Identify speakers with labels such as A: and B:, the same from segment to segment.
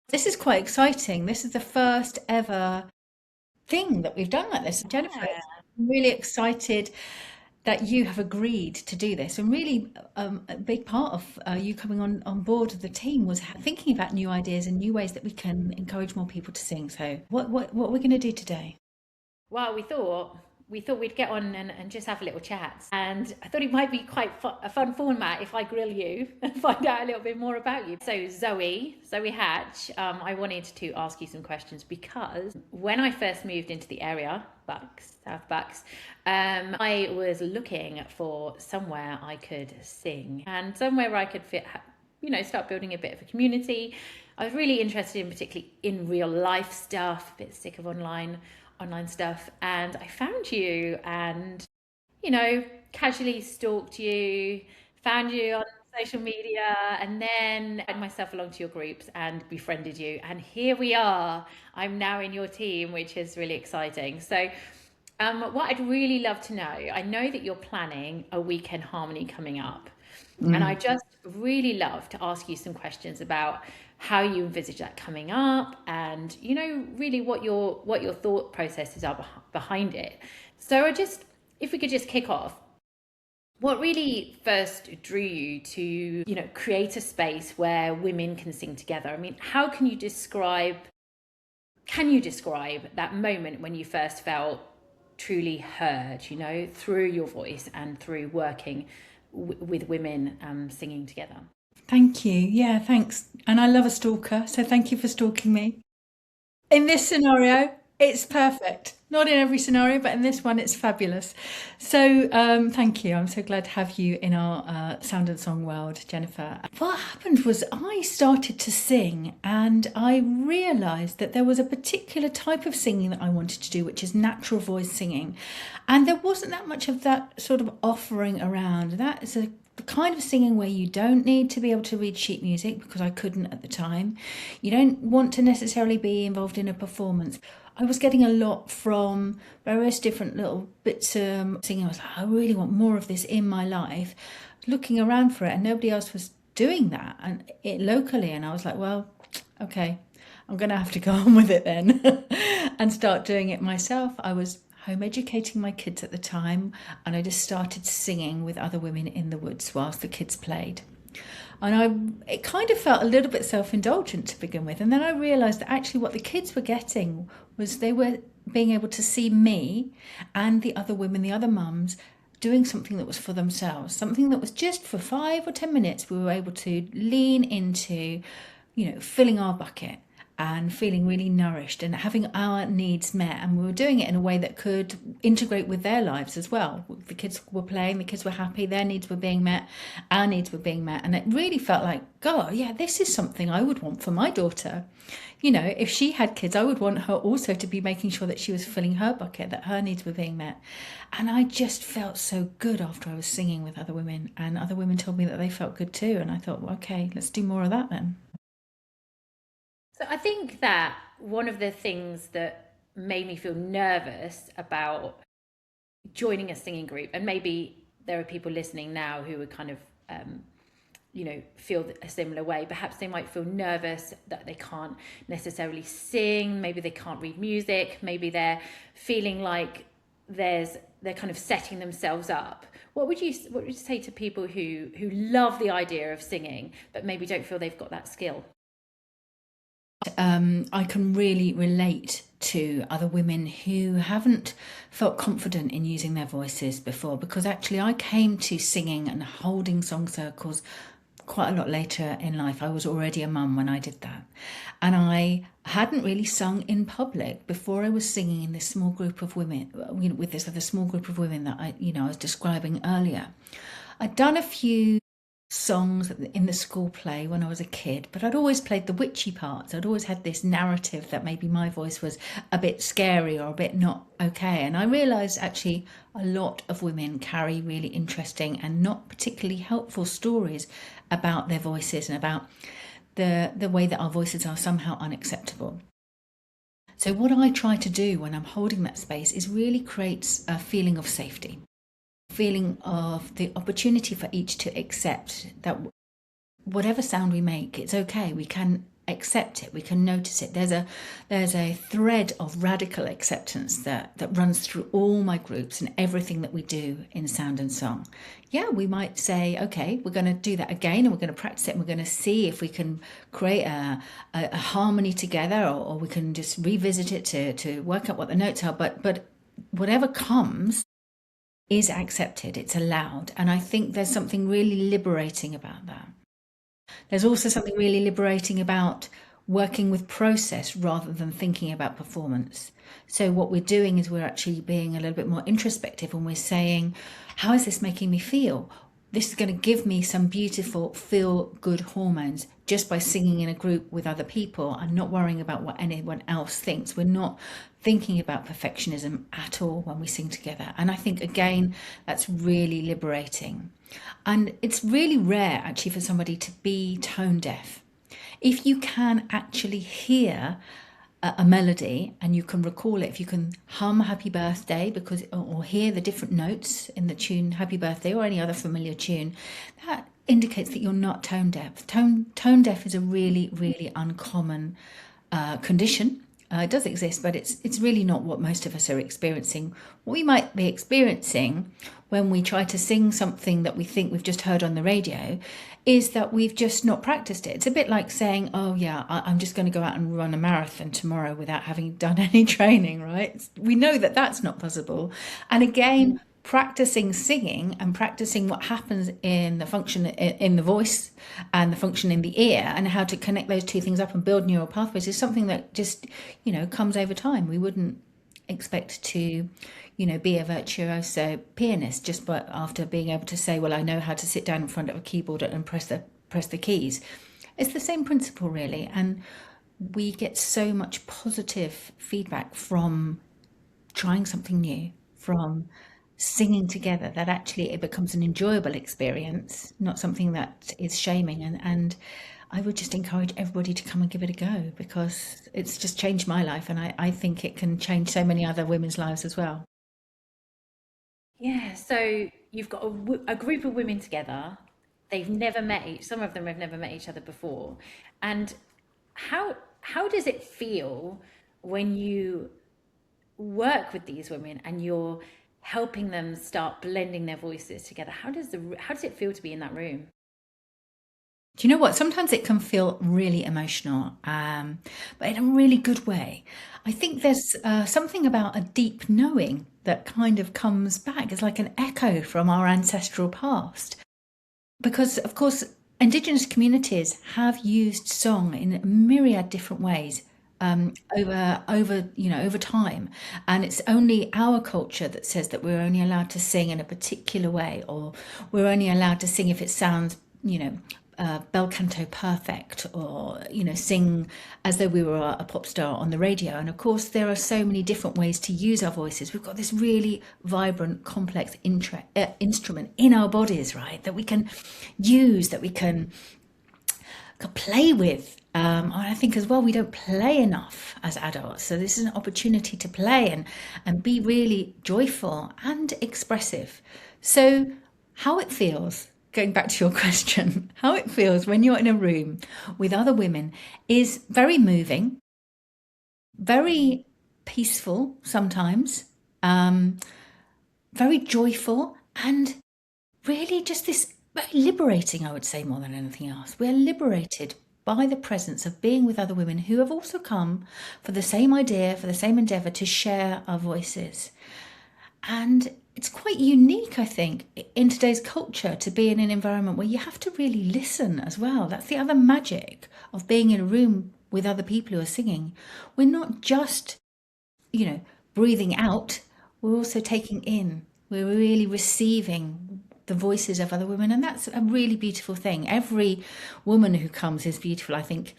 A: This is quite exciting. This is the first ever thing that we've done like this. Jennifer,
B: Yeah.
A: I'm really excited that you have agreed to do this. And really, a big part of you coming on board of the team was thinking about new ideas and new ways that we can encourage more people to sing. So, what are we going to do today?
B: Well, we thought we'd get on and just have a little chat. And I thought it might be quite a fun format if I grill you and find out a little bit more about you. So Zoe Hatch, I wanted to ask you some questions because when I first moved into the area, South Bucks, I was looking for somewhere I could sing and somewhere where I could start building a bit of a community. I was really interested in particularly in real life stuff, a bit sick of online stuff, and I found you and casually stalked you, found you on social media, and then added myself along to your groups and befriended you, and here we are. I'm now in your team, which is really exciting. So what I'd really love to know, I know that you're planning a weekend harmony coming up, and I
A: Mm.
B: just really love to ask you some questions about how you envisage that coming up and really what your thought processes are behind it. So if we could just kick off, what really first drew you to create a space where women can sing together? I mean, how can you describe that moment when you first felt truly heard, through your voice and through working with women singing together?
A: Thank you. Yeah, thanks. And I love a stalker, so thank you for stalking me. In this scenario, it's perfect. Not in every scenario, but in this one, it's fabulous. So, thank you. I'm so glad to have you in our sound and song world, Jennifer. What happened was I started to sing and I realised that there was a particular type of singing that I wanted to do, which is natural voice singing. And there wasn't that much of that sort of offering around. That is the kind of singing where you don't need to be able to read sheet music, because I couldn't at the time. You don't want to necessarily be involved in a performance. I was getting a lot from various different little bits of singing. I was like, I really want more of this in my life. Looking around for it, and nobody else was doing that, and it locally. And I was like, well, okay, I'm going to have to go on with it then and start doing it myself. I was home educating my kids at the time, and I just started singing with other women in the woods whilst the kids played. And it kind of felt a little bit self-indulgent to begin with. And then I realised that actually what the kids were getting was they were being able to see me and the other women, the other mums, doing something that was for themselves, something that was just for 5 or 10 minutes. We were able to lean into, filling our bucket and feeling really nourished and having our needs met. And we were doing it in a way that could integrate with their lives as well. The kids were playing, the kids were happy, their needs were being met, our needs were being met. And it really felt like, God, yeah, this is something I would want for my daughter. If she had kids, I would want her also to be making sure that she was filling her bucket, that her needs were being met. And I just felt so good after I was singing with other women, and other women told me that they felt good too. And I thought, well, okay, let's do more of that then.
B: So I think that one of the things that made me feel nervous about joining a singing group, and maybe there are people listening now who would kind of, feel a similar way. Perhaps they might feel nervous that they can't necessarily sing. Maybe they can't read music. Maybe they're feeling like they're kind of setting themselves up. What would you say to people who love the idea of singing but maybe don't feel they've got that skill?
A: I can really relate to other women who haven't felt confident in using their voices before, because actually I came to singing and holding song circles quite a lot later in life. I was already a mum when I did that, and I hadn't really sung in public before. I was singing in this small group of women, with this other small group of women that I was describing earlier. I'd done a few songs in the school play when I was a kid, but I'd always played the witchy parts. I'd always had this narrative that maybe my voice was a bit scary or a bit not okay. And I realised actually a lot of women carry really interesting and not particularly helpful stories about their voices and about the way that our voices are somehow unacceptable. So what I try to do when I'm holding that space is really create a feeling of safety, feeling of the opportunity for each to accept that whatever sound we make, it's okay. We can accept it, we can notice it. There's a thread of radical acceptance that runs through all my groups and everything that we do in sound and song. Yeah, we might say, okay, we're going to do that again, and we're going to practice it, and we're going to see if we can create a harmony together, or we can just revisit it to work out what the notes are. But whatever comes is accepted, it's allowed. And I think there's something really liberating about that. There's also something really liberating about working with process rather than thinking about performance. So, what we're doing is we're actually being a little bit more introspective, and we're saying, how is this making me feel? This is going to give me some beautiful feel good hormones just by singing in a group with other people and not worrying about what anyone else thinks. We're not thinking about perfectionism at all when we sing together. And I think, again, that's really liberating. And it's really rare actually for somebody to be tone deaf. If you can actually hear a melody and you can recall it, if you can hum Happy Birthday or hear the different notes in the tune Happy Birthday or any other familiar tune, that indicates that you're not tone deaf. Tone deaf is a really, really uncommon condition. It does exist, but it's really not what most of us are experiencing. What we might be experiencing when we try to sing something that we think we've just heard on the radio is that we've just not practiced it. It's a bit like saying, oh yeah, I'm just going to go out and run a marathon tomorrow without having done any training, right? We know that that's not possible. And again, practicing singing and practicing what happens in the function in the voice and the function in the ear, and how to connect those two things up and build neural pathways, is something that just, comes over time. We wouldn't expect to, be a virtuoso pianist just after being able to say, well, I know how to sit down in front of a keyboard and press the keys. It's the same principle, really. And we get so much positive feedback from trying something new, from singing together, that actually it becomes an enjoyable experience, not something that is shaming. And I would just encourage everybody to come and give it a go, because it's just changed my life, and I think it can change so many other women's lives as well.
B: Yeah, so you've got a group of women together. They've never met some of them have never met each other before. And how does it feel when you work with these women and you're helping them start blending their voices together? How does it feel to be in that room?
A: Do you know what? Sometimes it can feel really emotional, but in a really good way. I think there's something about a deep knowing that kind of comes back. It's like an echo from our ancestral past. Because, of course, Indigenous communities have used song in a myriad different ways over time, and it's only our culture that says that we're only allowed to sing in a particular way, or we're only allowed to sing if it sounds, bel canto perfect, or sing as though we were a pop star on the radio. And of course there are so many different ways to use our voices. We've got this really vibrant, complex instrument in our bodies, right, that we can use, that we can play with. I think as well, we don't play enough as adults. So this is an opportunity to play and be really joyful and expressive. So how it feels, going back to your question, how it feels when you're in a room with other women is very moving, very peaceful sometimes, very joyful, and really just this very liberating, I would say, more than anything else. We're liberated by the presence of being with other women who have also come for the same idea, for the same endeavour, to share our voices. And it's quite unique, I think, in today's culture to be in an environment where you have to really listen as well. That's the other magic of being in a room with other people who are singing. We're not just, breathing out, we're also taking in. We're really receiving the voices of other women, and that's a really beautiful thing. Every woman who comes is beautiful. I think,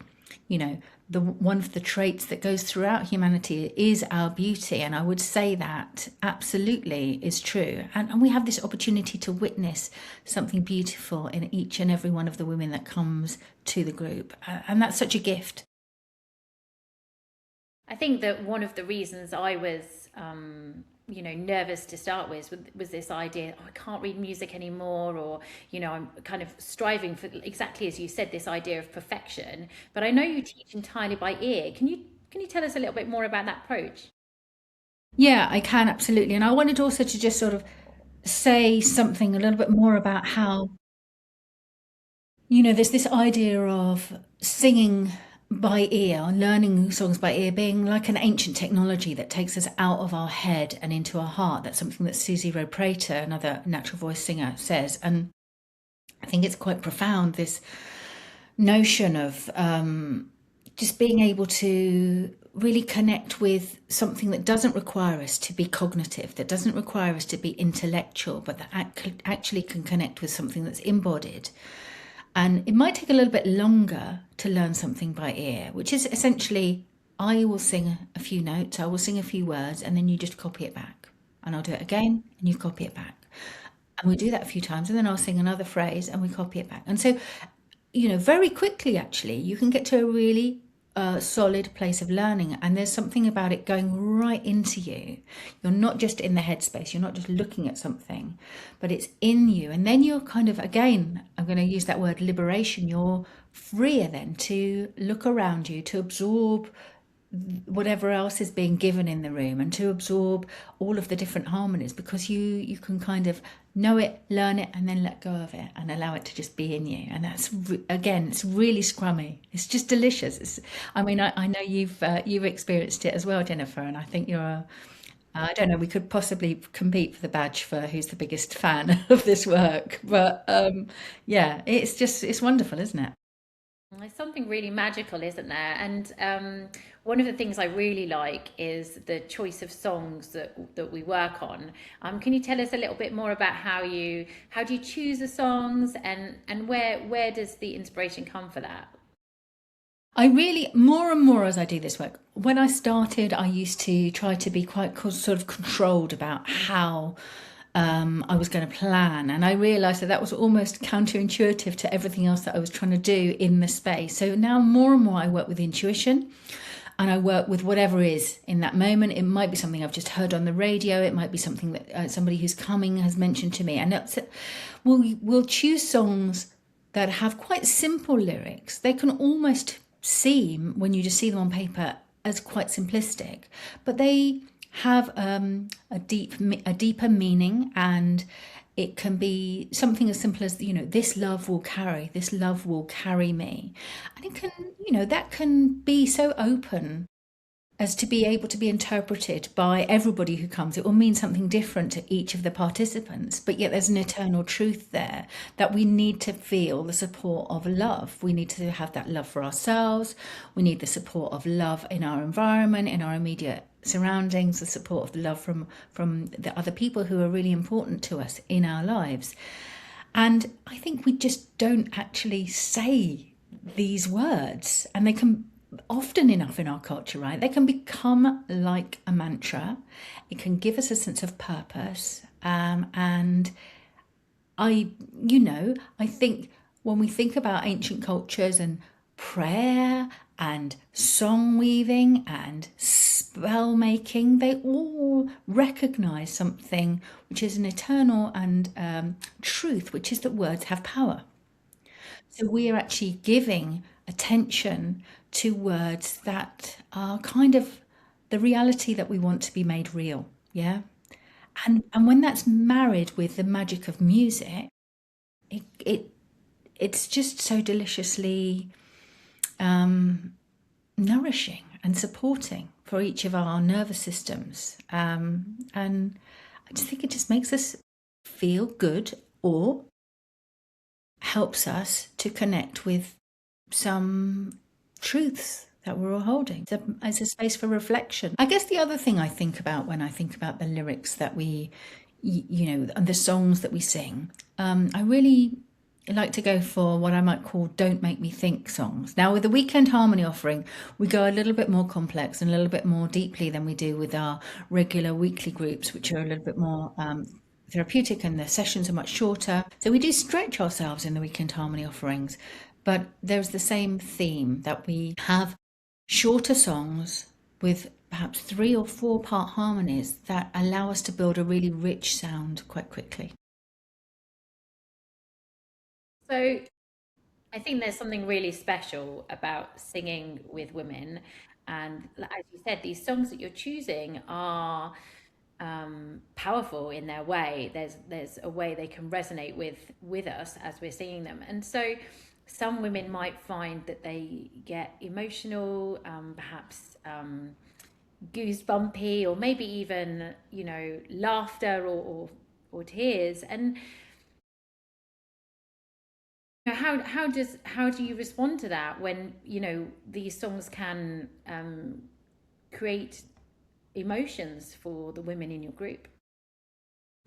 A: one of the traits that goes throughout humanity is our beauty, and I would say that absolutely is true. And we have this opportunity to witness something beautiful in each and every one of the women that comes to the group, and that's such a gift.
B: I think that one of the reasons I was nervous to start with was this idea, oh, I can't read music anymore, or I'm kind of striving for, exactly as you said, this idea of perfection. But I know you teach entirely by ear. Can you tell us a little bit more about that approach?
A: Yeah, I can absolutely. And I wanted also to just sort of say something a little bit more about how, there's this idea of singing by ear, or learning songs by ear, being like an ancient technology that takes us out of our head and into our heart. That's something that Susie Rowe Prater, another natural voice singer, says. And I think it's quite profound, this notion of just being able to really connect with something that doesn't require us to be cognitive, that doesn't require us to be intellectual, but that actually can connect with something that's embodied. And it might take a little bit longer to learn something by ear, which is essentially, I will sing a few notes, I will sing a few words, and then you just copy it back. And I'll do it again, and you copy it back. And we do that a few times, and then I'll sing another phrase, and we copy it back. And so, very quickly, actually, you can get to a really solid place of learning. And there's something about it going right into you. You're not just in the headspace, you're not just looking at something, but it's in you. And then you're kind of, again, I'm going to use that word liberation. You're freer then to look around you, to absorb whatever else is being given in the room, and to absorb all of the different harmonies, because you can kind of know it, learn it, and then let go of it and allow it to just be in you. And that's again, it's really scrummy, it's just delicious. I know you've experienced it as well, Jennifer, and I think I don't know, we could possibly compete for the badge for who's the biggest fan of this work, but yeah, it's wonderful, isn't it?
B: There's something really magical, isn't there? And one of the things I really like is the choice of songs that we work on. Can you tell us a little bit more about how do you choose the songs, and where does the inspiration come for that?
A: I really, more and more as I do this work, when I started, I used to try to be quite sort of controlled about how I was going to plan. And I realized that was almost counterintuitive to everything else that I was trying to do in the space. So now more and more I work with intuition, and I work with whatever is in that moment. It might be something I've just heard on the radio. It might be something that somebody who's coming has mentioned to me. And we'll choose songs that have quite simple lyrics. They can almost seem, when you just see them on paper, as quite simplistic, but they have a deeper meaning. And it can be something as simple as, this love will carry me. And it can, that can be so open as to be able to be interpreted by everybody who comes. It will mean something different to each of the participants, but yet there's an eternal truth there, that we need to feel the support of love. We need to have that love for ourselves. We need the support of love in our environment, in our immediate surroundings, the support of the love from the other people who are really important to us in our lives. And I think we just don't actually say these words, and they can often enough in our culture, right? They can become like a mantra. It can give us a sense of purpose. And I think when we think about ancient cultures and prayer and song weaving and spell making, they all recognize something which is an eternal and truth, which is that words have power. So we are actually giving attention to words that are kind of the reality that we want to be made real. Yeah. And when that's married with the magic of music, it's just so deliciously nourishing and supporting for each of our nervous systems. And I just think it just makes us feel good, or helps us to connect with some truths that we're all holding as a space for reflection. I guess the other thing I think about when I think about the lyrics that and the songs that we sing, I really like to go for what I might call "Don't Make Me Think" songs. Now, with the Weekend Harmony offering, we go a little bit more complex and a little bit more deeply than we do with our regular weekly groups, which are a little bit more therapeutic, and the sessions are much shorter. So we do stretch ourselves in the Weekend Harmony offerings, but there's the same theme, that we have shorter songs with perhaps 3 or 4 part harmonies that allow us to build a really rich sound quite quickly.
B: So I think there's something really special about singing with women. And as you said, these songs that you're choosing are powerful in their way. There's a way they can resonate with us as we're singing them. And so some women might find that they get emotional, perhaps goosebumpy, or maybe even, laughter or tears. And how do you respond to that when these songs can create emotions for the women in your group?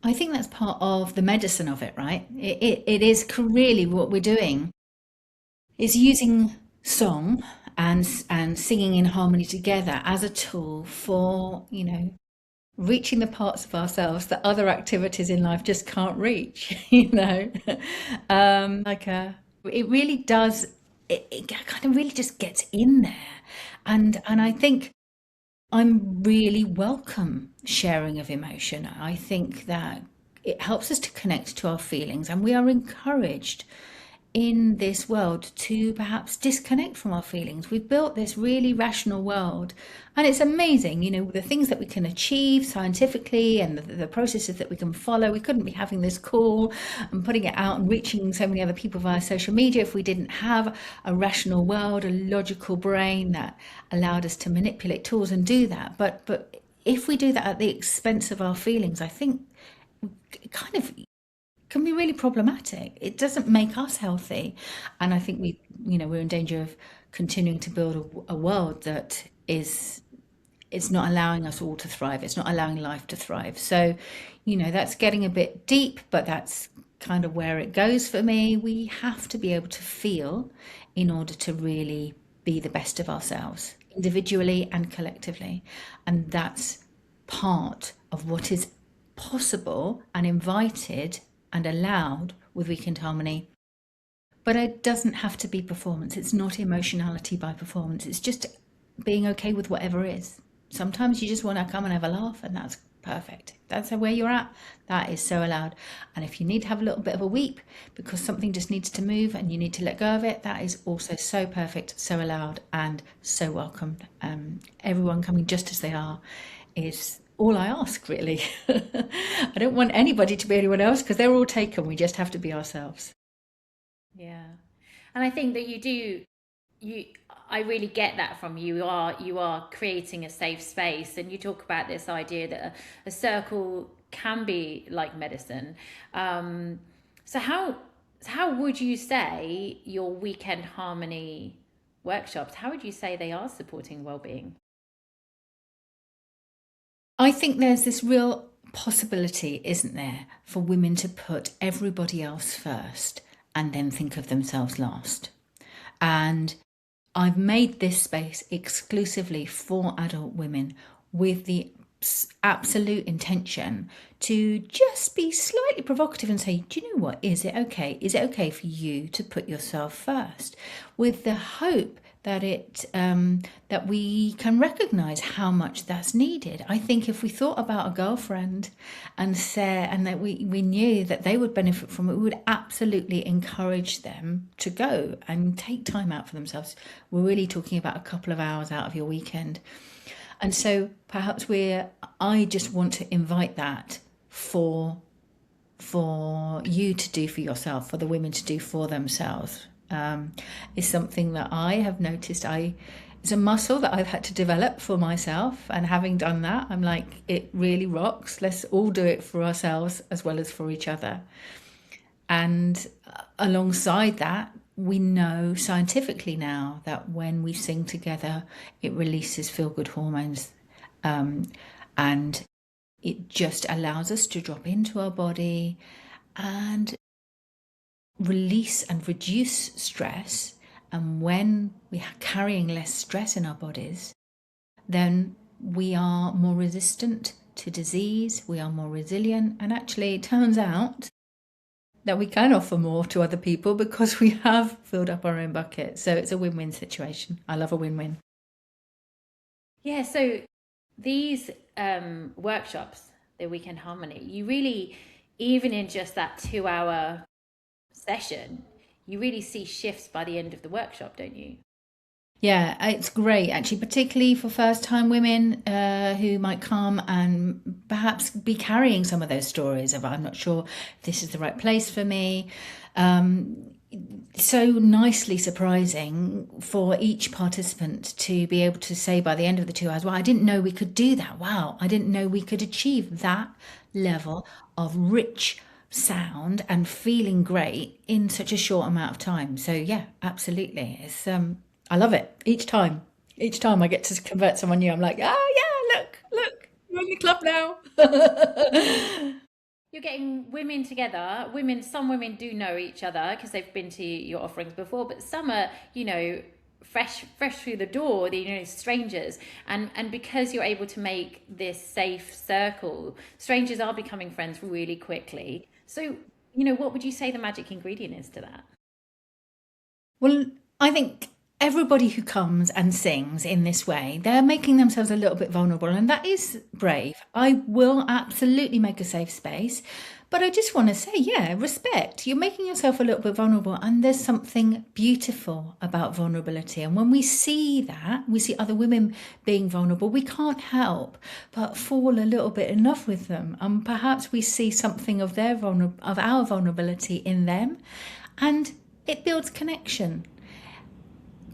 A: I think that's part of the medicine of it, right? It is really what we're doing is using song and singing in harmony together as a tool for, reaching the parts of ourselves that other activities in life just can't reach, like it really does, it kind of really just gets in there. And I think I'm really welcome sharing of emotion. I think that it helps us to connect to our feelings, and we are encouraged in this world to perhaps disconnect from our feelings. We've built this really rational world, and it's amazing, the things that we can achieve scientifically and the processes that we can follow. We couldn't be having this call and putting it out and reaching so many other people via social media if we didn't have a rational world, a logical brain that allowed us to manipulate tools and do that. But if we do that at the expense of our feelings, I think it kind of can be really problematic. It doesn't make us healthy, and I think we're in danger of continuing to build a world that is it's not allowing us all to thrive. It's not allowing life to thrive. So, that's getting a bit deep, but that's kind of where it goes for me. We have to be able to feel in order to really be the best of ourselves, individually and collectively. And that's part of what is possible and invited and allowed with Weekend Harmony. But it doesn't have to be performance. It's not emotionality by performance. It's just being okay with whatever is. Sometimes you just want to come and have a laugh, and that's perfect. That's where you're at. That is so allowed. And if you need to have a little bit of a weep because something just needs to move and you need to let go of it, that is also so perfect, so allowed, and so welcome. Everyone coming just as they are is all I ask, really. I don't want anybody to be anyone else because they're all taken. We just have to be ourselves.
B: Yeah. And I think that you I really get that from you. You are creating a safe space, and you talk about this idea that a circle can be like medicine. So how would you say your weekend harmony workshops, how would you say they are supporting well-being?
A: I think there's this real possibility, isn't there, for women to put everybody else first and then think of themselves last. And I've made this space exclusively for adult women with the absolute intention to just be slightly provocative and say, do you know what? Is it okay? Is it okay for you to put yourself first? With the hope that that we can recognize how much that's needed. I think if we thought about a girlfriend and that we knew that they would benefit from it, we would absolutely encourage them to go and take time out for themselves. We're really talking about a couple of hours out of your weekend. And so perhaps I just want to invite that for you to do for yourself, for the women to do for themselves, is something that I have noticed. It's a muscle that I've had to develop for myself, and having done that, I'm like, it really rocks. Let's all do it for ourselves as well as for each other. And alongside that, we know scientifically now that when we sing together, it releases feel-good hormones, and it just allows us to drop into our body and release and reduce stress. And when we are carrying less stress in our bodies, then we are more resistant to disease, we are more resilient, and actually it turns out that we can offer more to other people because we have filled up our own bucket. So it's a win-win situation. I love a win-win.
B: Yeah, so these workshops, the Weekend Harmony, you really, even in just that 2 hour session, you really see shifts by the end of the workshop, don't you?
A: Yeah, it's great actually, particularly for first time women who might come and perhaps be carrying some of those stories of, I'm not sure if this is the right place for me. So nicely surprising for each participant to be able to say by the end of the 2 hours, well, I didn't know we could do that. Wow, I didn't know we could achieve that level of rich sound and feeling great in such a short amount of time. So yeah, absolutely. It's I love it each time. Each time I get to convert someone new, I'm like, oh yeah, look, you're in the club now.
B: You're getting women together. Some women do know each other because they've been to your offerings before, but some are, fresh through the door, strangers. And because you're able to make this safe circle, strangers are becoming friends really quickly. So, what would you say the magic ingredient is to that?
A: Well, I think everybody who comes and sings in this way, they're making themselves a little bit vulnerable, and that is brave. I will absolutely make a safe space, but I just want to say, yeah, respect. You're making yourself a little bit vulnerable, and there's something beautiful about vulnerability. And when we see that, we see other women being vulnerable, we can't help but fall a little bit in love with them. And perhaps we see something of our vulnerability in them, and it builds connection.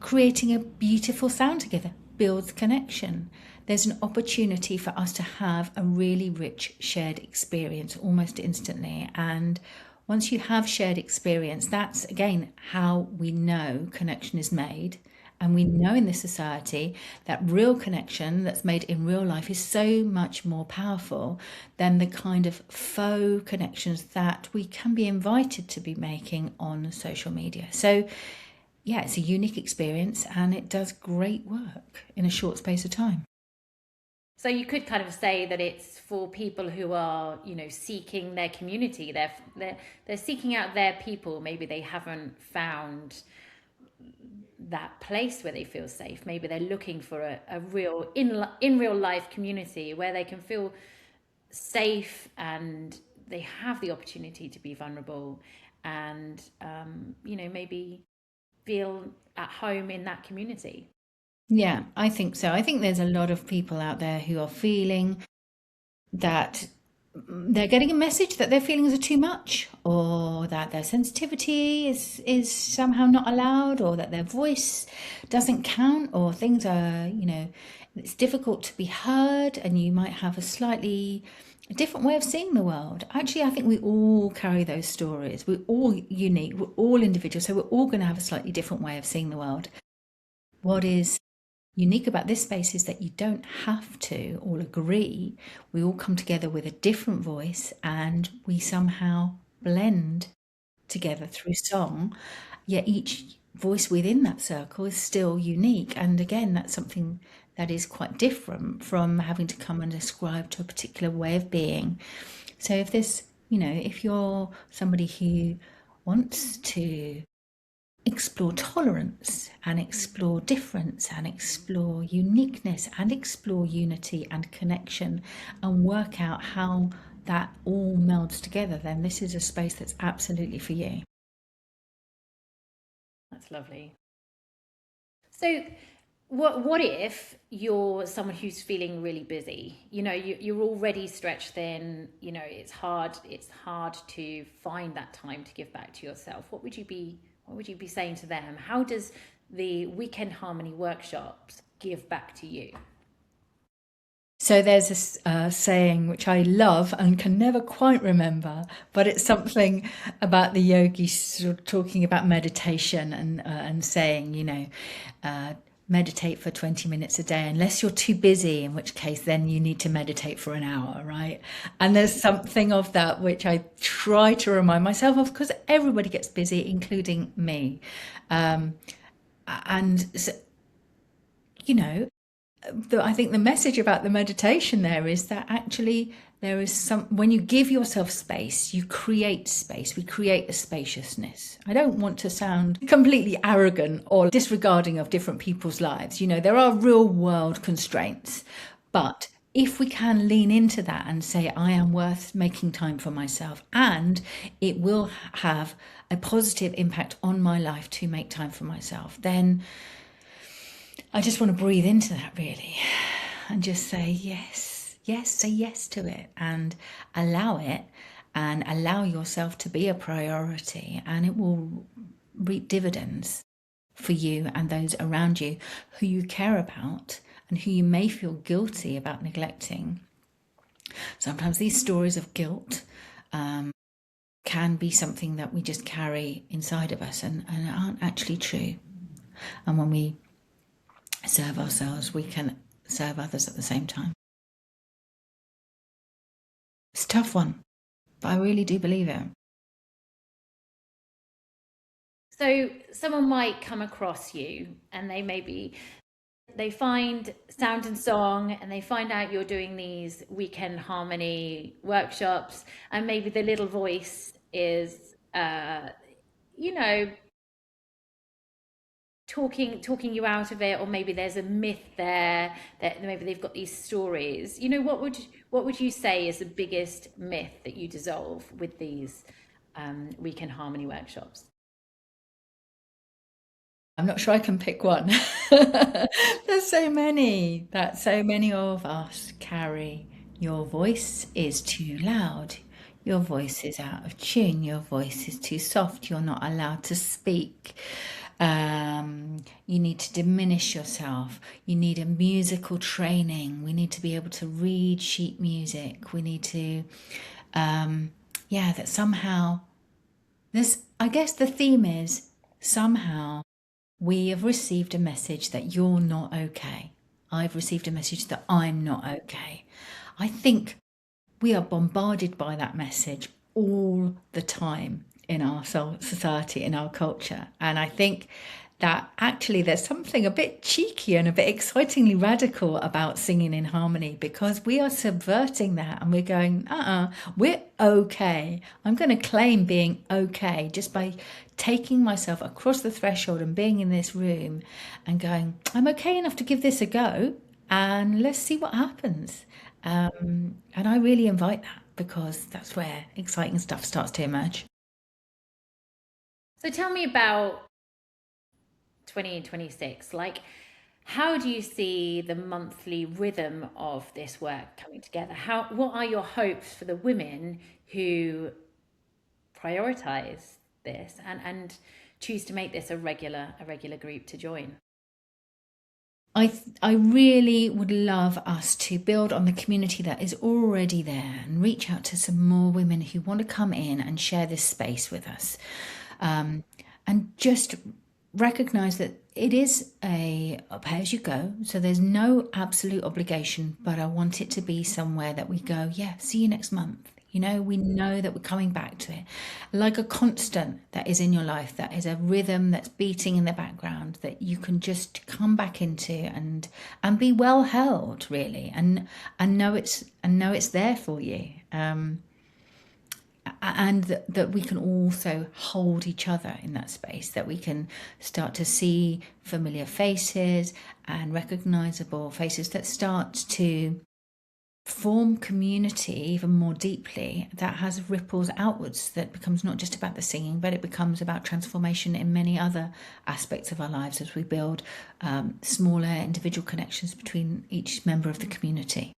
A: Creating a beautiful sound together builds connection. There's an opportunity for us to have a really rich shared experience almost instantly. And once you have shared experience, that's again how we know connection is made. And we know in this society that real connection that's made in real life is so much more powerful than the kind of faux connections that we can be invited to be making on social media. So yeah, it's a unique experience and it does great work in a short space of time.
B: So you could kind of say that it's for people who are, seeking their community. They're seeking out their people. Maybe they haven't found that place where they feel safe. Maybe they're looking for a real in real life community where they can feel safe and they have the opportunity to be vulnerable and maybe feel at home in that community.
A: Yeah, I think so. I think there's a lot of people out there who are feeling that they're getting a message that their feelings are too much, or that their sensitivity is somehow not allowed, or that their voice doesn't count, or things are, it's difficult to be heard, and you might have a different way of seeing the world. Actually, I think we all carry those stories. We're all unique, we're all individuals, so we're all going to have a slightly different way of seeing the world. What is unique about this space is that you don't have to all agree. We all come together with a different voice and we somehow blend together through song, yet each voice within that circle is still unique. And again, that's something that is quite different from having to come and ascribe to a particular way of being. So if you're somebody who wants to explore tolerance and explore difference and explore uniqueness and explore unity and connection and work out how that all melds together, then this is a space that's absolutely for you.
B: That's lovely. So what if you're someone who's feeling really busy? You're already stretched thin, it's hard to find that time to give back to yourself. What would you be saying to them? How does the Weekend Harmony workshops give back to you?
A: So there's a saying which I love and can never quite remember, but it's something about the yogis sort of talking about meditation and saying, meditate for 20 minutes a day, unless you're too busy, in which case then you need to meditate for an hour, right? And there's something of that which I try to remind myself of, because everybody gets busy, including me. And so, I think the message about the meditation there is that actually there is when you give yourself space, you create space. We create a spaciousness. I don't want to sound completely arrogant or disregarding of different people's lives. There are real world constraints, but if we can lean into that and say, I am worth making time for myself, and it will have a positive impact on my life to make time for myself, then I just want to breathe into that really and just say yes, yes, say yes to it and allow it, and allow yourself to be a priority, and it will reap dividends for you and those around you who you care about and who you may feel guilty about neglecting. Sometimes these stories of guilt can be something that we just carry inside of us and aren't actually true. And when we serve ourselves, we can serve others at the same time. It's a tough one, but I really do believe it.
B: So someone might come across you and they find Sound and Song and they find out you're doing these weekend harmony workshops, and maybe the little voice is you know, talking you out of it, or maybe there's a myth there that maybe they've got these stories. What would you say is the biggest myth that you dissolve with these weekend harmony workshops?
A: I'm not sure I can pick one. There's so many that so many of us carry. Your voice is too loud. Your voice is out of tune. Your voice is too soft. You're not allowed to speak. You need to diminish yourself. You need a musical training. We need to be able to read sheet music. We need to, that somehow, I guess the theme is somehow we have received a message that you're not okay. I've received a message that I'm not okay. I think we are bombarded by that message all the time in our society, in our culture. And I think that actually there's something a bit cheeky and a bit excitingly radical about singing in harmony, because we are subverting that and we're going, we're okay. I'm going to claim being okay just by taking myself across the threshold and being in this room and going, I'm okay enough to give this a go and let's see what happens. And I really invite that, because that's where exciting stuff starts to emerge.
B: So tell me about 2026. Like, how do you see the monthly rhythm of this work coming together? What are your hopes for the women who prioritize this and choose to make this a regular group to join?
A: I really would love us to build on the community that is already there and reach out to some more women who want to come in and share this space with us. And just recognize that it is a pay as you go. So there's no absolute obligation, but I want it to be somewhere that we go, yeah, see you next month. We know that we're coming back to it, like a constant that is in your life, that is a rhythm that's beating in the background that you can just come back into and be well held, really, and know it's there for you, and that we can also hold each other in that space, that we can start to see familiar faces and recognizable faces that start to form community even more deeply, that has ripples outwards, that becomes not just about the singing, but it becomes about transformation in many other aspects of our lives as we build smaller individual connections between each member of the community.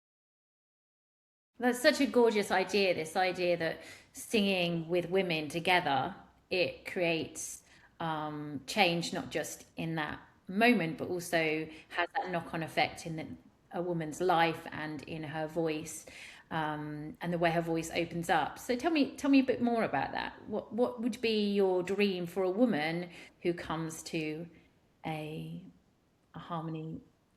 B: That's such a gorgeous idea, this idea that singing with women together, it creates change, not just in that moment, but also has that knock-on effect in a woman's life and in her voice, and the way her voice opens up. So tell me a bit more about that. What would be your dream for a woman who comes to a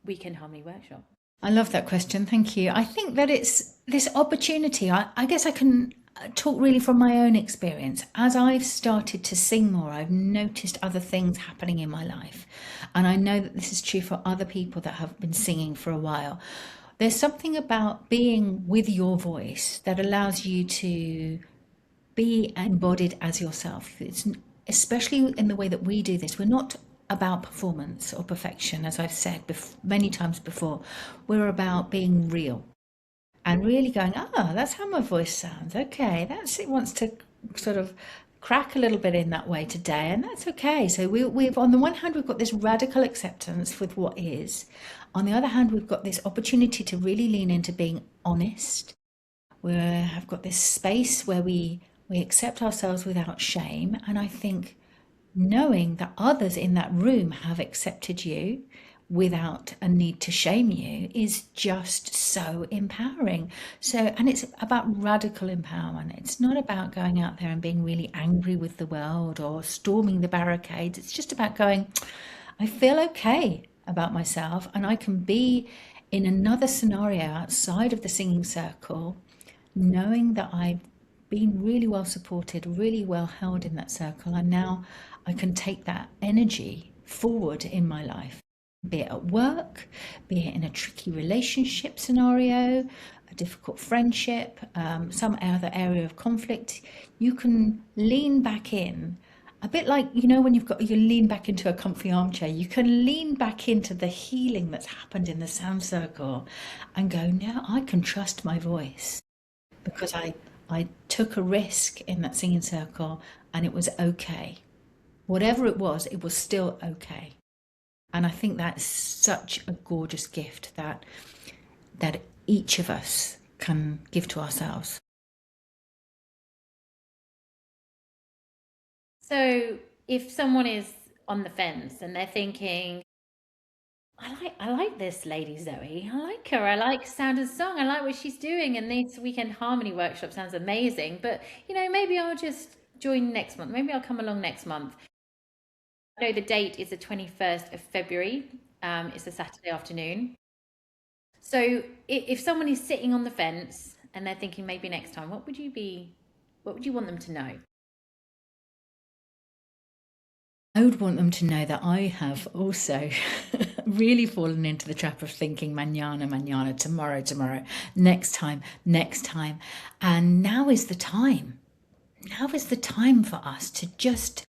B: weekend harmony workshop?
A: I love that question. Thank you. I think that it's this opportunity. I guess I can talk really from my own experience. As I've started to sing more, I've noticed other things happening in my life. And I know that this is true for other people that have been singing for a while. There's something about being with your voice that allows you to be embodied as yourself. It's especially in the way that we do this. We're not about performance or perfection, as I've said many times before. We're about being real. and really going, ah, that's how my voice sounds. Okay, it wants to sort of crack a little bit in that way today, and that's okay. So we've on the one hand, we've got this radical acceptance with what is. On the other hand, we've got this opportunity to really lean into being honest. We have got this space where we accept ourselves without shame, and I think knowing that others in that room have accepted you without a need to shame you is just so empowering. So, and it's about radical empowerment. It's not about going out there and being really angry with the world or storming the barricades. It's just about going, I feel okay about myself, and I can be in another scenario outside of the singing circle, knowing that I've been really well supported, really well held in that circle, and now I can take that energy forward in my life, be it at work, be it in a tricky relationship scenario, a difficult friendship, some other area of conflict. You can lean back in. A bit like, when you lean back into a comfy armchair, you can lean back into the healing that's happened in the sound circle and go, now I can trust my voice because I took a risk in that singing circle and it was okay. Whatever it was still okay. And I think that's such a gorgeous gift that each of us can give to ourselves.
B: So if someone is on the fence and they're thinking, I like this lady Zoe. I like her. I like sound and song. I like what she's doing. And this weekend harmony workshop sounds amazing. But maybe I'll just join next month. Maybe I'll come along next month. I know the date is the 21st of February. It's a Saturday afternoon. So if someone is sitting on the fence and they're thinking maybe next time, what would you want them to know?
A: I would want them to know that I have also really fallen into the trap of thinking mañana, mañana, tomorrow, tomorrow, next time, next time. And now is the time. Now is the time for us to just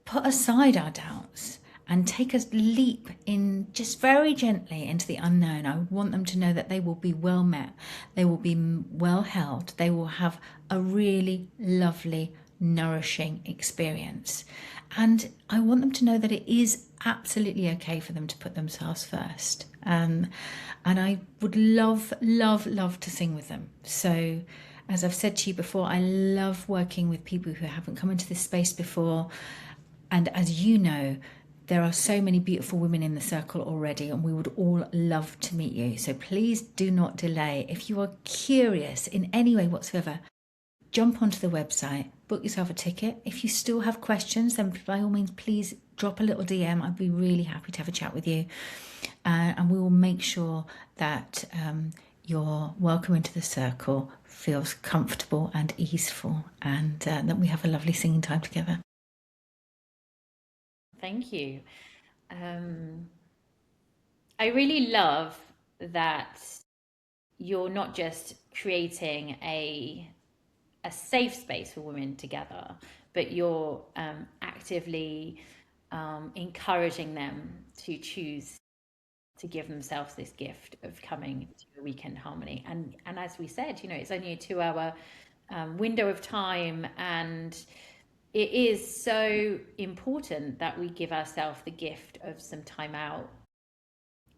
A: put aside our doubts and take a leap in just very gently into the unknown. I want them to know that they will be well met, they will be well held, they will have a really lovely, nourishing experience. And I want them to know that it is absolutely okay for them to put themselves first. And I would love, love, love to sing with them. So, as I've said to you before, I love working with people who haven't come into this space before. And as you know, there are so many beautiful women in the circle already, and we would all love to meet you. So please do not delay. If you are curious in any way whatsoever, jump onto the website, book yourself a ticket. If you still have questions, then by all means, please drop a little DM. I'd be really happy to have a chat with you. And we will make sure that your welcome into the circle feels comfortable and easeful, and that we have a lovely singing time together.
B: Thank you. I really love that you're not just creating a safe space for women together, but you're actively encouraging them to choose to give themselves this gift of coming to a weekend harmony. And as we said, it's only a 2-hour window of time, and it is so important that we give ourselves the gift of some time out.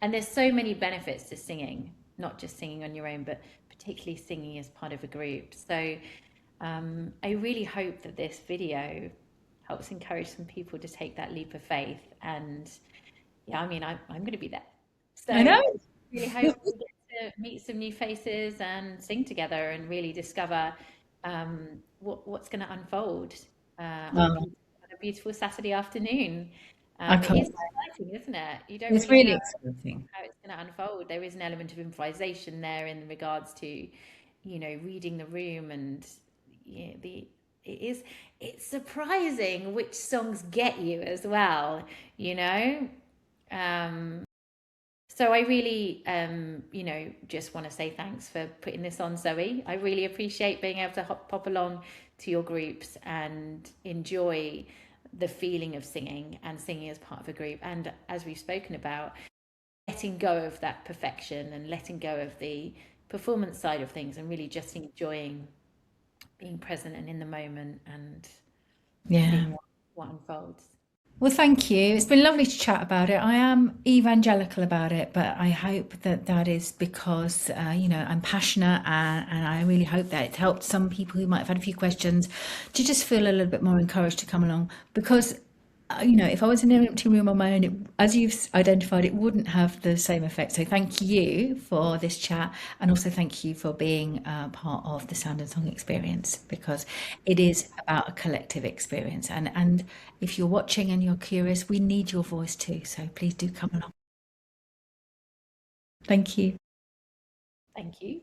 B: And there's so many benefits to singing, not just singing on your own, but particularly singing as part of a group. So I really hope that this video helps encourage some people to take that leap of faith. And yeah, I'm going to be there. So
A: I know.
B: I really hope we get to meet some new faces and sing together and really discover what's going to unfold on a beautiful Saturday afternoon.
A: I
B: It is
A: can't.
B: exciting, isn't it? You don't
A: It's
B: really
A: really
B: know
A: exciting.
B: how it's going to unfold. There is an element of improvisation there in regards to, reading the room, and it's surprising which songs get you as well, So I really, just want to say thanks for putting this on, Zoe. I really appreciate being able to pop along to your groups and enjoy the feeling of singing and singing as part of a group. And as we've spoken about, letting go of that perfection and letting go of the performance side of things and really just enjoying being present and in the moment and
A: Yeah.
B: seeing what unfolds.
A: Well, thank you. It's been lovely to chat about it. I am evangelical about it, but I hope that that is because, I'm passionate, and I really hope that it's helped some people who might have had a few questions to just feel a little bit more encouraged to come along. Because, if I was in an empty room on my own, as you've identified, it wouldn't have the same effect. So thank you for this chat, and also thank you for being part of the Sound and Song experience, because it is about a collective experience. And if you're watching and you're curious, we need your voice too. So please do come along. Thank you.
B: Thank you.